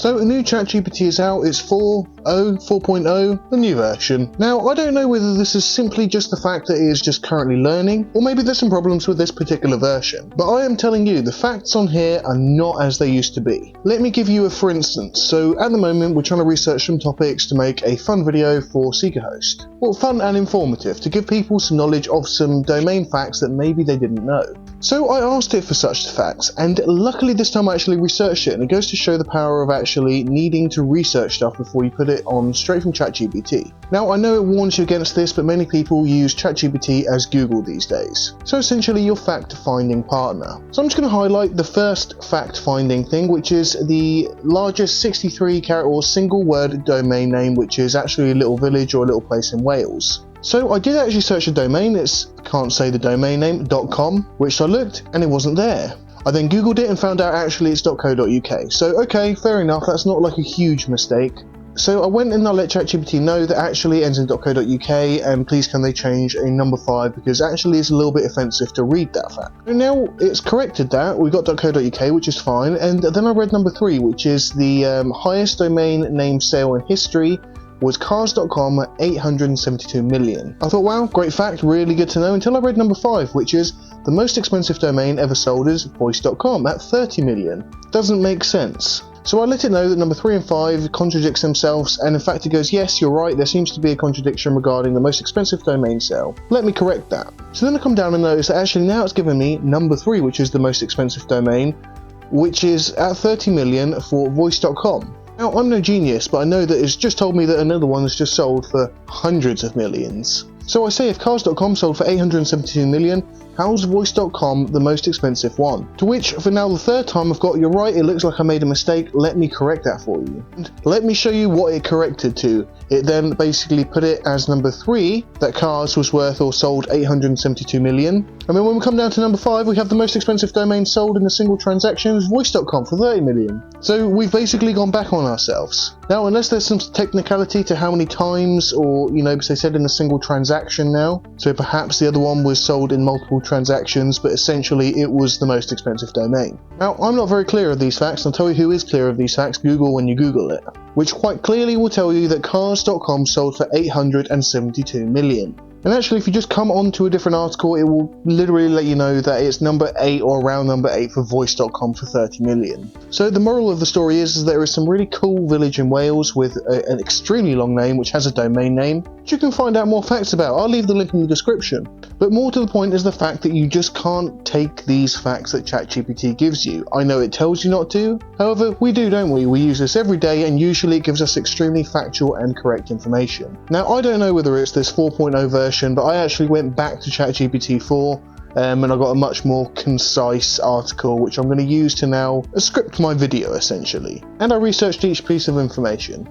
So a new ChatGPT is out, it's 4.0, the new version. Now I don't know whether this is simply just the fact that it is just currently learning, or maybe there's some problems with this particular version, but I am telling you the facts on here are not as they used to be. Let me give you a for instance. So at the moment we're trying to research some topics to make a fun video for SeekerHost. Well, fun and informative, to give people some knowledge of some domain facts that maybe they didn't know. So I asked it for such facts, and luckily this time I actually researched it, and it goes to show the power of actually needing to research stuff before you put it on straight from ChatGPT. Now I know it warns you against this, but many people use ChatGPT as Google these days. So essentially your fact-finding partner. So I'm just going to highlight the first fact-finding thing, which is the largest 63-character or single-word domain name, which is actually a little village or a little place in Wales. So I did actually search a domain, can't say the domain name, .com, which I looked and it wasn't there. I then googled it and found out actually it's .co.uk. So okay, fair enough, that's not like a huge mistake. So I went and I let ChatGPT know that actually it ends in .co.uk and please can they change a number 5 because actually it's a little bit offensive to read that fact. And now it's corrected that, we got .co.uk, which is fine, and then I read number 3, which is the highest domain name sale in history was cars.com at 872 million. I thought, wow, great fact, really good to know, until I read number 5, which is the most expensive domain ever sold is voice.com at 30 million. Doesn't make sense. So I let it know that number 3 and 5 contradicts themselves, and in fact it goes, yes, you're right, there seems to be a contradiction regarding the most expensive domain sale. Let me correct that. So then I come down and notice that actually now it's given me number 3, which is the most expensive domain, which is at 30 million for voice.com. Now, I'm no genius, but I know that it's just told me that another one has just sold for hundreds of millions. So I say if cars.com sold for 872 million, how's voice.com the most expensive one? To which, for now the third time I've got, you're right, it looks like I made a mistake, let me correct that for you. And let me show you what it corrected to. It then basically put it as number 3, that cars was worth or sold 872 million. And then when we come down to number 5, we have the most expensive domain sold in a single transaction is voice.com for 30 million. So we've basically gone back on ourselves. Now, unless there's some technicality to how many times, or, you know, because they said in a single transaction now, so perhaps the other one was sold in multiple transactions, but essentially it was the most expensive domain. Now, I'm not very clear of these facts, and I'll tell you who is clear of these facts, Google when you Google it, which quite clearly will tell you that cars.com sold for 872 million. And actually, if you just come onto a different article, it will literally let you know that it's number 8 or around number 8 for voice.com for 30 million. So the moral of the story is there is some really cool village in Wales with an extremely long name which has a domain name, which you can find out more facts about. I'll leave the link in the description. But more to the point is the fact that you just can't take these facts that ChatGPT gives you. I know it tells you not to, however, we do, don't we? We use this every day and usually it gives us extremely factual and correct information. Now, I don't know whether it's this 4.0 version, but I actually went back to ChatGPT 4 and I got a much more concise article which I'm going to use to now script my video essentially. And I researched each piece of information.